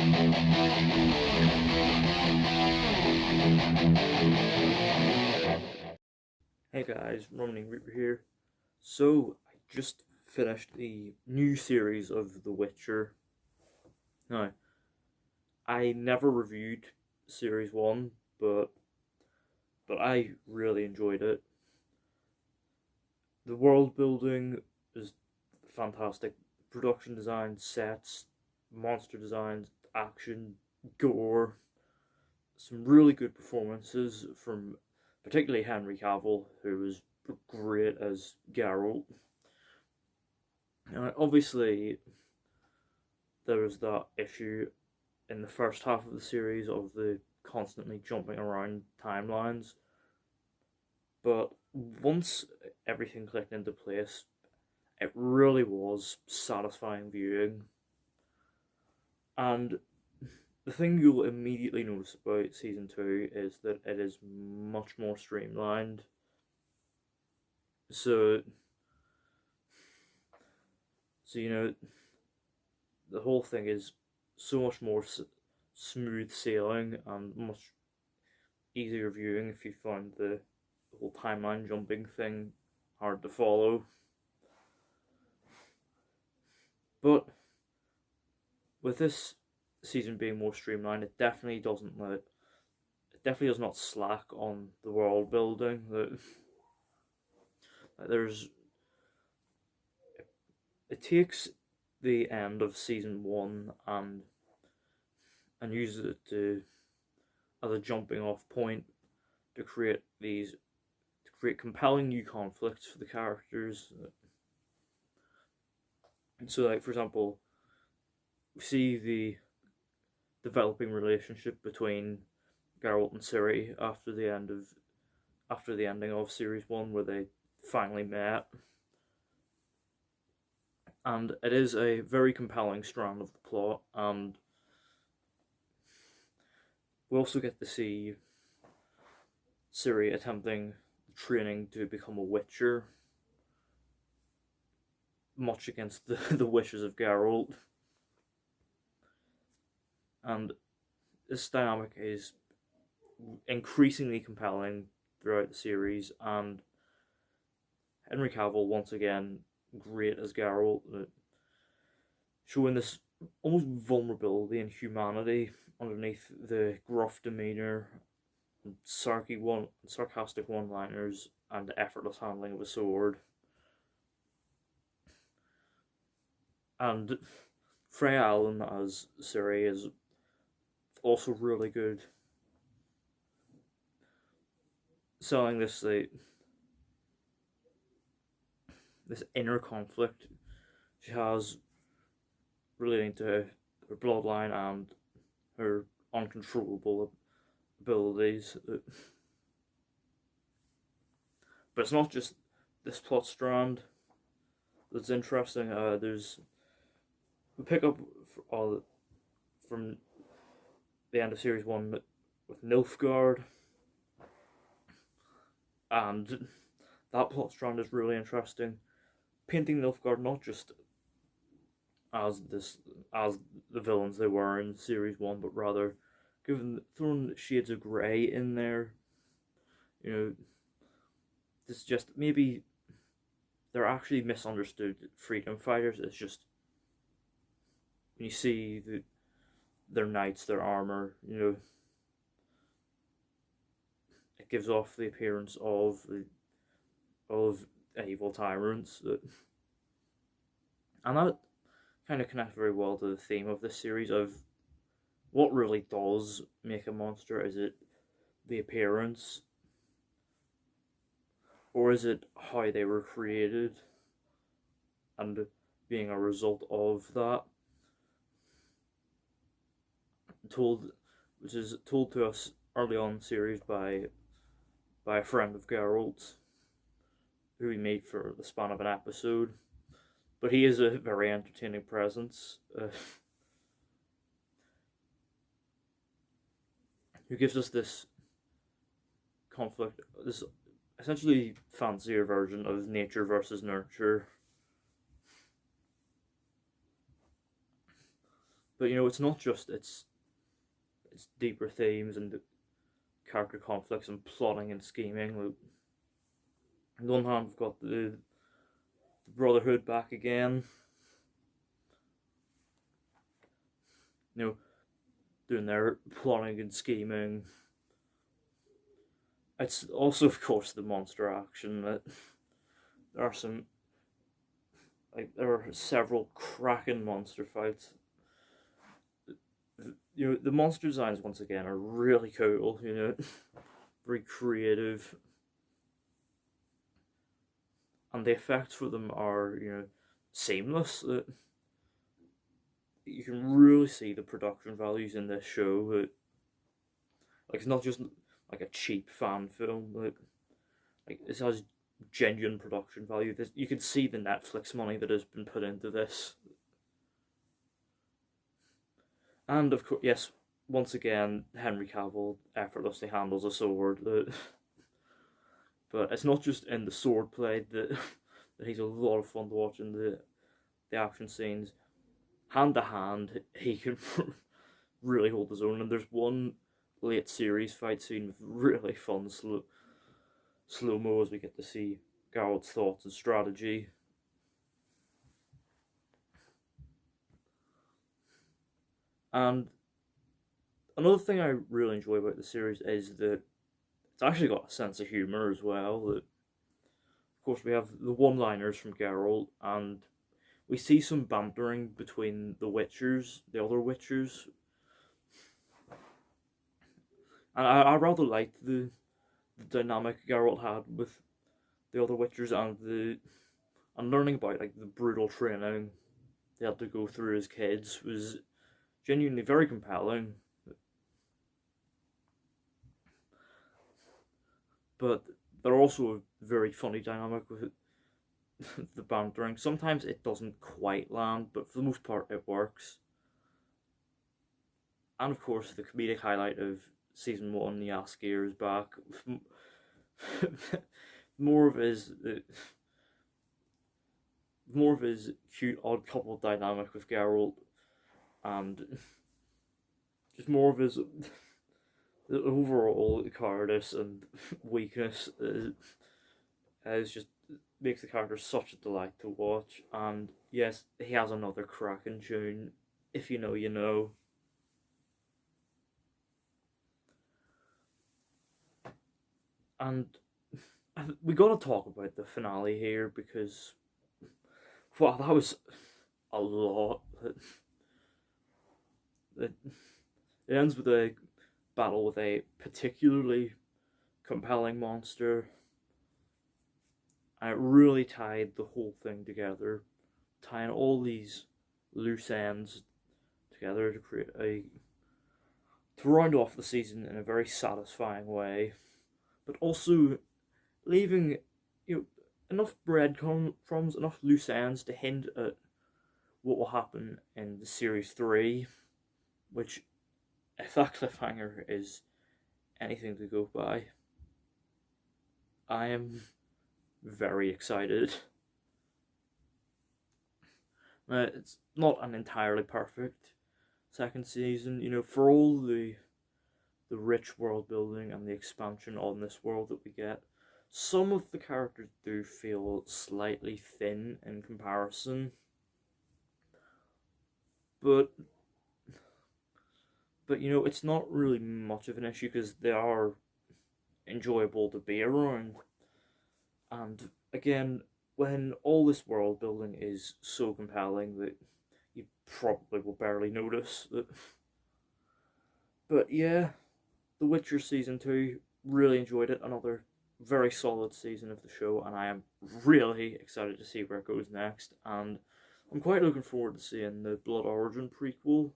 Hey guys, Romney Reaper here. So, I just finished the new series of The Witcher. Now, I never reviewed series 1, but I really enjoyed it. The world building is fantastic. Production design, sets, monster designs, action, gore, some really good performances from particularly Henry Cavill, who was great as Geralt. Obviously, there was that issue in the first half of the series of the constantly jumping around timelines, but once everything clicked into place, it really was satisfying viewing. And the thing you'll immediately notice about season 2 is that it is much more streamlined. So, so the whole thing is so much more smooth sailing and much easier viewing if you find the whole timeline jumping thing hard to follow. But with this season being more streamlined, it definitely does not slack on the world building. There's it takes the end of season 1 and uses it to as a jumping off point to create compelling new conflicts for the characters. And so, like for example, we see the developing relationship between Geralt and Ciri after the ending of series 1, where they finally met, and it is a very compelling strand of the plot. And we also get to see Ciri attempting training to become a Witcher, much against the wishes of Geralt. And this dynamic is increasingly compelling throughout the series, and Henry Cavill once again great as Geralt, showing this almost vulnerability and humanity underneath the gruff demeanor, sarcastic one-liners, and effortless handling of a sword. And Freya Allan as Ciri is also really good, selling this inner conflict she has relating to her bloodline and her uncontrollable abilities. But it's not just this plot strand that's interesting. We pick up from the end of series 1 with Nilfgaard, and that plot strand is really interesting, painting Nilfgaard not just as the villains they were in series 1, but rather throwing shades of grey in there. This just maybe they're actually misunderstood freedom fighters. It's just when you see their knights, their armor, it gives off the appearance of evil tyrants. And that kind of connects very well to the theme of this series of what really does make a monster. Is it the appearance, or is it how they were created and being a result of that? Which is told to us early on in the series by a friend of Geralt's, who we meet for the span of an episode. But he is a very entertaining presence, who gives us this conflict, this essentially fancier version of nature versus nurture. But you know, it's not just it's deeper themes and character conflicts and plotting and scheming. Like, on the one hand, we've got the Brotherhood back again. You know, doing their plotting and scheming. It's also, of course, the monster action. That there are some, like, there are several cracking monster fights. You know, the monster designs once again are really cool. You know, very creative, and the effects for them are, you know, seamless. You can really see the production values in this show. Like, it's not just like a cheap fan film. Like this has genuine production value. You can see the Netflix money that has been put into this. And of course, yes, once again, Henry Cavill effortlessly handles a sword. But it's not just in the sword play that that he's a lot of fun to watch in the action scenes. Hand to hand, he can really hold his own. And there's one late series fight scene with really fun slow mo as we get to see Geralt's thoughts and strategy. And another thing I really enjoy about the series is that it's actually got a sense of humor as well. That, of course, we have the one-liners from Geralt, and we see some bantering between the Witchers, the other Witchers. And I rather liked the dynamic Geralt had with the other Witchers, and learning about like the brutal training they had to go through as kids was genuinely very compelling. But they're also a very funny dynamic with the bantering. Sometimes it doesn't quite land, but for the most part it works. And of course, the comedic highlight of season one, Jaskier is back. more of his more of his cute odd couple dynamic with Geralt, and just more of his overall cowardice and weakness is just makes the character such a delight to watch. And yes, he has another cracking tune. If you know, you know. And we gotta talk about the finale here because, wow, that was a lot. It ends with a battle with a particularly compelling monster, and it really tied the whole thing together, tying all these loose ends together to create to round off the season in a very satisfying way, but also leaving, you know, enough breadcrumbs, enough loose ends to hint at what will happen in the series 3, which, if that cliffhanger is anything to go by, I am very excited. It's not an entirely perfect second season, you know, for all the rich world building and the expansion on this world that we get. Some of the characters do feel slightly thin in comparison, but you know, it's not really much of an issue because they are enjoyable to be around. And again, when all this world building is so compelling that you probably will barely notice that. But yeah, The Witcher season 2, really enjoyed it. Another very solid season of the show, and I am really excited to see where it goes next. And I'm quite looking forward to seeing the Blood Origin prequel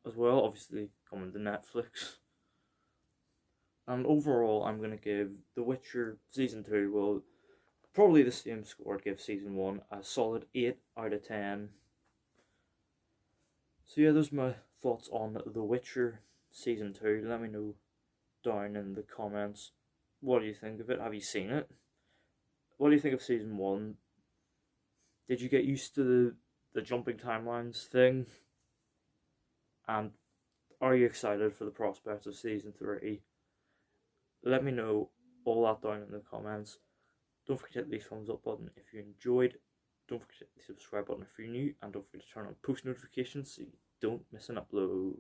as well, obviously coming to Netflix. And overall, I'm going to give The Witcher Season 2, well, probably the same score I'd give Season 1, a solid 8 out of 10. So yeah, those are my thoughts on The Witcher Season 2. Let me know down in the comments, what do you think of it? Have you seen it? What do you think of Season 1? Did you get used to the jumping timelines thing? And are you excited for the prospects of season 3? Let me know all that down in the comments. Don't forget to hit the thumbs up button if you enjoyed. Don't forget to hit the subscribe button if you're new, and don't forget to turn on post notifications so you don't miss an upload.